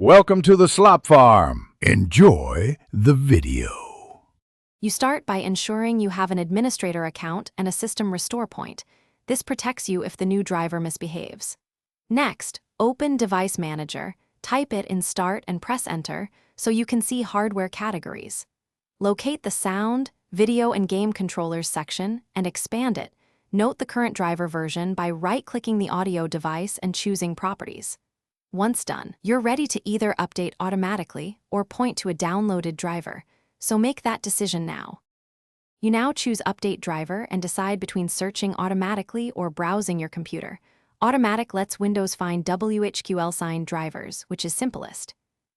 Welcome to the Slop Farm. Enjoy the video. You start by ensuring you have an administrator account and a system restore point. This protects you if the new driver misbehaves. Next, open Device Manager, type it in Start and press Enter so you can see hardware categories. Locate the Sound, Video and Game Controllers section and expand it. Note the current driver version by right-clicking the audio device and choosing Properties. Once done, you're ready to either update automatically or point to a downloaded driver, so make that decision now. You now choose Update Driver and decide between searching automatically or browsing your computer. Automatic lets Windows find WHQL-signed drivers, which is simplest.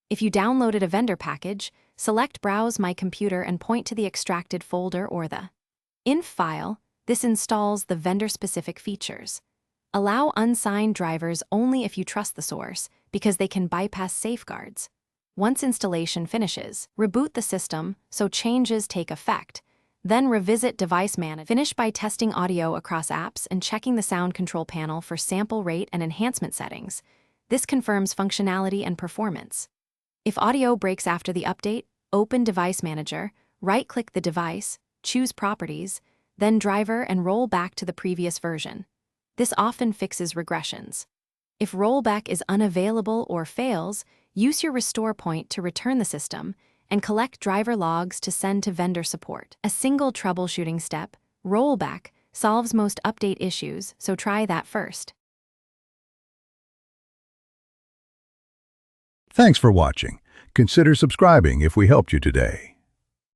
If you downloaded a vendor package, select Browse My Computer and point to the extracted folder or the INF file. This installs the vendor-specific features. Allow unsigned drivers only if you trust the source, because they can bypass safeguards. Once installation finishes, reboot the system so changes take effect. Then revisit Device Manager. Finish by testing audio across apps and checking the sound control panel for sample rate and enhancement settings. This confirms functionality and performance. If audio breaks after the update, open Device Manager, right-click the device, choose Properties, then Driver and roll back to the previous version. This often fixes regressions. If rollback is unavailable or fails, use your restore point to return the system and collect driver logs to send to vendor support. A single troubleshooting step, rollback, solves most update issues, so try that first. Thanks for watching. Consider subscribing if we helped you today.